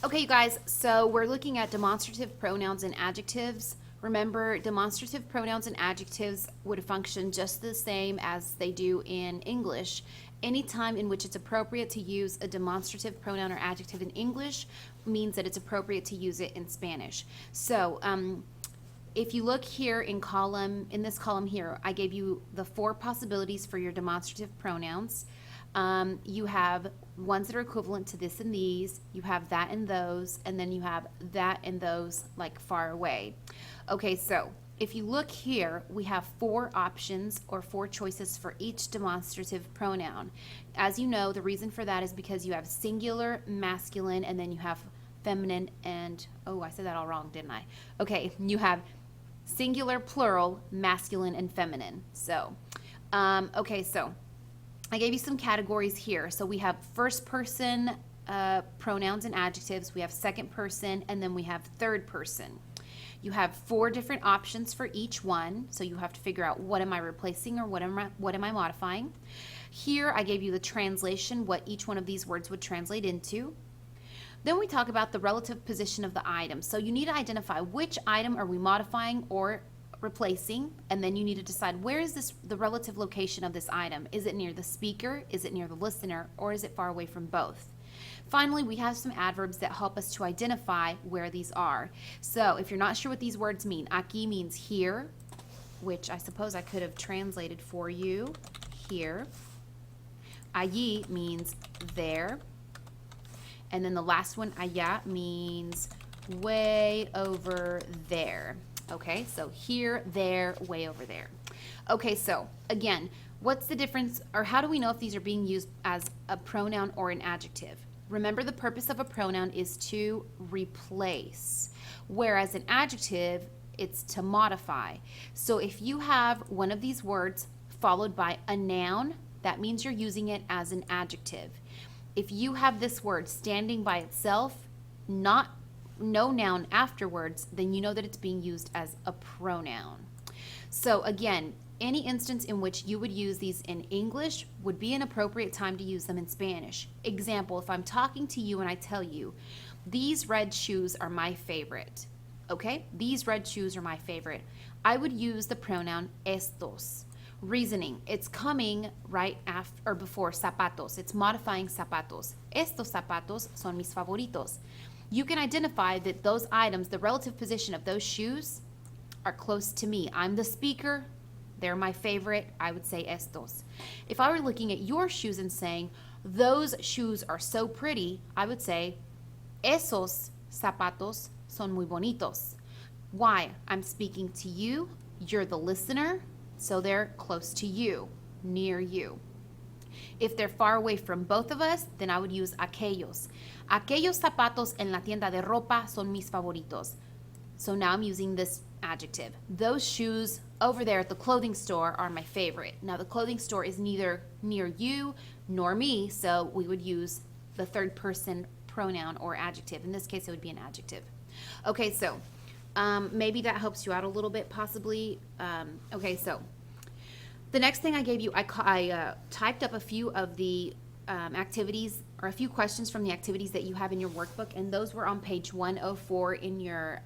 Okay, you guys, so we're looking at demonstrative pronouns and adjectives. Remember, demonstrative pronouns and adjectives would function just the same as they do in English. Any time in which it's appropriate to use a demonstrative pronoun or adjective in English means that it's appropriate to use it in Spanish. So, if you look here in this column here, I gave you the 4 possibilities for your demonstrative pronouns. You have ones that are equivalent to this and these, you have that and those, and then you have that and those like far away. Okay, so if you look here, we have 4 options or 4 choices for each demonstrative pronoun. As you know, the reason for that is because you have singular, masculine, and then you have feminine and, oh, I said that all wrong, didn't I? Okay, you have singular, plural, masculine, and feminine. So, okay, so I gave you some categories here. So we have first person pronouns and adjectives, we have second person, and then we have third person. You have 4 different options for each one, so you have to figure out what am I replacing or what am I modifying. Here I gave you the translation, what each one of these words would translate into. Then we talk about the relative position of the item. So you need to identify which item are we modifying or replacing, and then you need to decide where is the relative location of this item. Is it near the speaker, is it near the listener, or is it far away from both? Finally, we have some adverbs that help us to identify where these are. So if you're not sure what these words mean, aquí means here, which I suppose I could have translated for you here. Allí means there. And then the last one, allá, means way over there. Okay, so here, there, way over there. Okay, so again, what's the difference, or how do we know if these are being used as a pronoun or an adjective? Remember, the purpose of a pronoun is to replace, whereas an adjective, it's to modify. So if you have one of these words followed by a noun, that means you're using it as an adjective. If you have this word standing by itself, no noun afterwards, then you know that it's being used as a pronoun. So again, any instance in which you would use these in English would be an appropriate time to use them in Spanish. Example, if I'm talking to you and I tell you, these red shoes are my favorite. Okay, these red shoes are my favorite. I would use the pronoun estos. Reasoning, it's coming right after or before zapatos. It's modifying zapatos. Estos zapatos son mis favoritos. You can identify that those items, the relative position of those shoes, are close to me. I'm the speaker. They're my favorite. I would say estos. If I were looking at your shoes and saying, those shoes are so pretty, I would say, esos zapatos son muy bonitos. Why? I'm speaking to you. You're the listener. So they're close to you, near you. If they're far away from both of us, then I would use aquellos. Aquellos zapatos en la tienda de ropa son mis favoritos. So now I'm using this adjective. Those shoes over there at the clothing store are my favorite. Now the clothing store is neither near you nor me, so we would use the third person pronoun or adjective. In this case, it would be an adjective. Okay, so maybe that helps you out a little bit, possibly. Okay, so the next thing I gave you, I typed up a few of the activities or a few questions from the activities that you have in your workbook, and those were on page 104 in your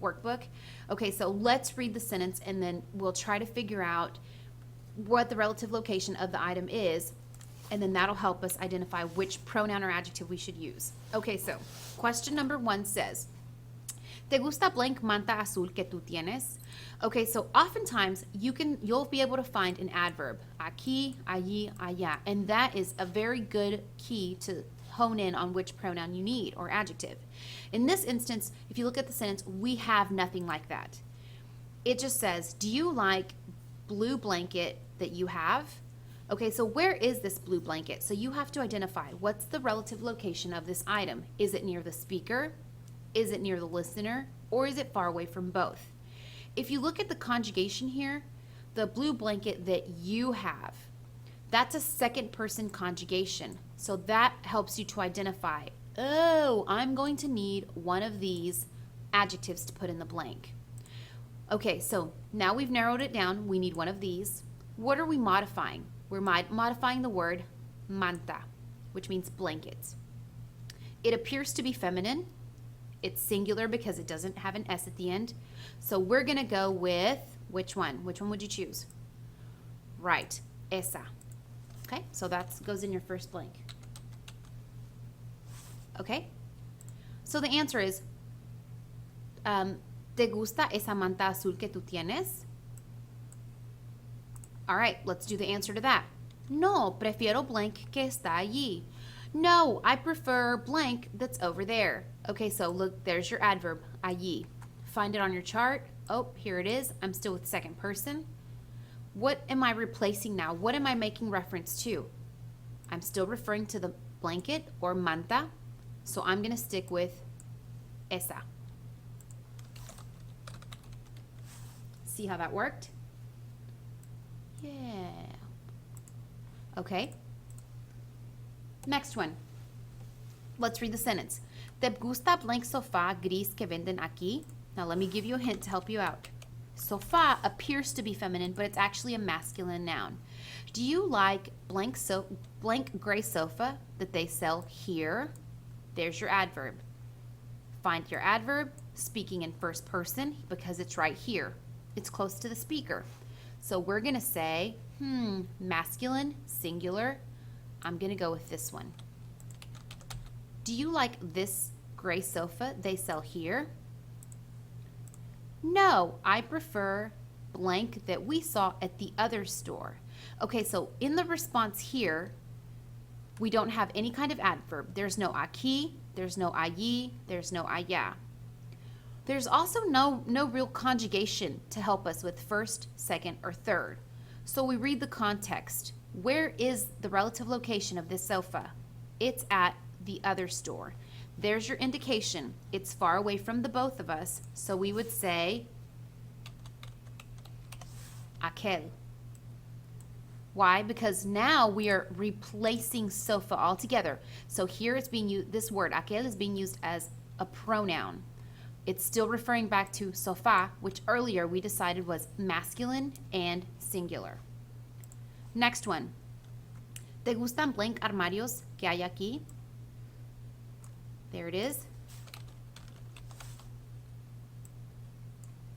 workbook. Okay, so let's read the sentence, and then we'll try to figure out what the relative location of the item is, and then that'll help us identify which pronoun or adjective we should use. Okay, so question number 1 says, ¿Te gusta blank manta azul que tú tienes? Okay, so oftentimes you'll be able to find an adverb, aquí, allí, allá, and that is a very good key to hone in on which pronoun you need or adjective. In this instance, if you look at the sentence, we have nothing like that. It just says, do you like blue blanket that you have? Okay, so where is this blue blanket? So you have to identify what's the relative location of this item. Is it near the speaker? Is it near the listener, or is it far away from both? If you look at the conjugation here, the blue blanket that you have, that's a second person conjugation. So that helps you to identify, oh, I'm going to need one of these adjectives to put in the blank. Okay, so now we've narrowed it down. We need one of these. What are we modifying? We're modifying the word manta, which means blanket. It appears to be feminine. It's singular because it doesn't have an S at the end. So we're going to go with which one? Which one would you choose? Right, esa. Okay, so that goes in your first blank. Okay, so the answer is, ¿te gusta esa manta azul que tú tienes? All right, let's do the answer to that. No, prefiero blank que está allí. No, I prefer blank that's over there. Okay, so look, there's your adverb, allí. Find it on your chart. Oh, here it is. I'm still with second person. What am I replacing now? What am I making reference to? I'm still referring to the blanket or manta, so I'm going to stick with esa. See how that worked? Yeah. Okay. Next one. Let's read the sentence. ¿Te gusta blank sofá gris que venden aquí? Now let me give you a hint to help you out. Sofá appears to be feminine, but it's actually a masculine noun. Do you like blank gray sofa that they sell here? There's your adverb. Find your adverb, speaking in first person, because it's right here. It's close to the speaker. So we're going to say, masculine, singular. I'm going to go with this one. Do you like this gray sofa they sell here? No, I prefer blank that we saw at the other store. Okay, so in the response here, we don't have any kind of adverb. There's no aquí, there's no allí, there's no allá. There's also no real conjugation to help us with first, second, or third. So we read the context. Where is the relative location of this sofa? It's at the other store. There's your indication. It's far away from the both of us, so we would say aquel. Why? Because now we are replacing sofa altogether. So here it's being used, this word aquel is being used as a pronoun. It's still referring back to sofá, which earlier we decided was masculine and singular. Next one. ¿Te gustan blank armarios que hay aquí? There it is.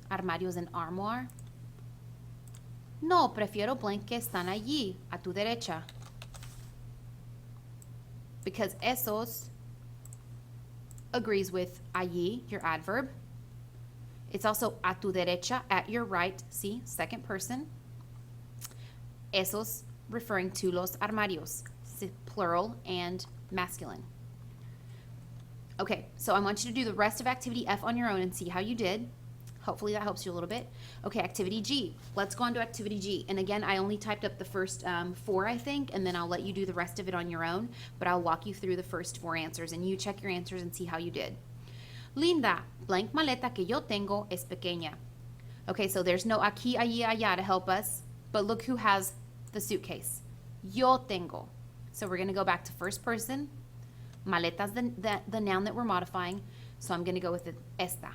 Armarios and armoire. No, prefiero blank que están allí, a tu derecha. Because esos agrees with allí, your adverb. It's also a tu derecha, at your right. See, second person. Esos referring to los armarios, plural and masculine. Okay, so I want you to do the rest of activity F on your own and see how you did. Hopefully that helps you a little bit. Okay, activity G. Let's go on to activity G. And again, I only typed up the first 4, I think, and then I'll let you do the rest of it on your own, but I'll walk you through the first 4 answers, and you check your answers and see how you did. Linda, blank maleta que yo tengo es pequeña. Okay, so there's no aquí, allí, allá to help us, but look who has the suitcase. Yo tengo. So we're going to go back to first person. Maleta's the noun that we're modifying, so I'm going to go with esta.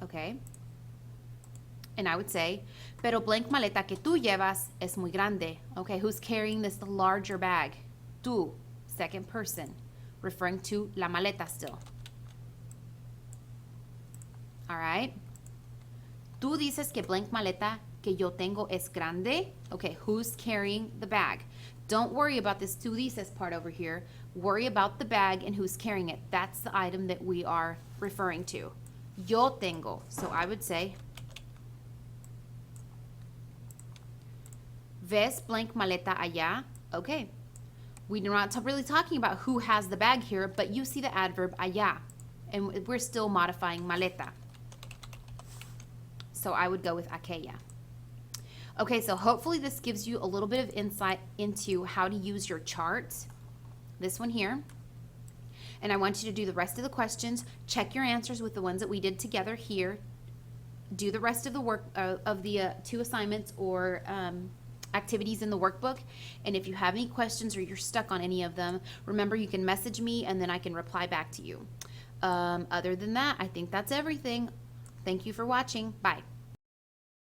Okay. And I would say, pero blank maleta que tú llevas es muy grande. Okay, who's carrying this larger bag? Tú, second person, referring to la maleta still. All right. Tú dices que blank maleta que yo tengo es grande. Okay, who's carrying the bag? Don't worry about this tú dices part over here. Worry about the bag and who's carrying it. That's the item that we are referring to. Yo tengo. So I would say, ¿ves blank maleta allá? Okay. We're not really talking about who has the bag here, but you see the adverb allá. And we're still modifying maleta. So I would go with aquella. Okay, so hopefully this gives you a little bit of insight into how to use your chart. This one here. And I want you to do the rest of the questions. Check your answers with the ones that we did together here. Do the rest of the work of the 2 assignments or activities in the workbook. And if you have any questions or you're stuck on any of them, remember you can message me and then I can reply back to you. Other than that, I think that's everything. Thank you for watching. Bye.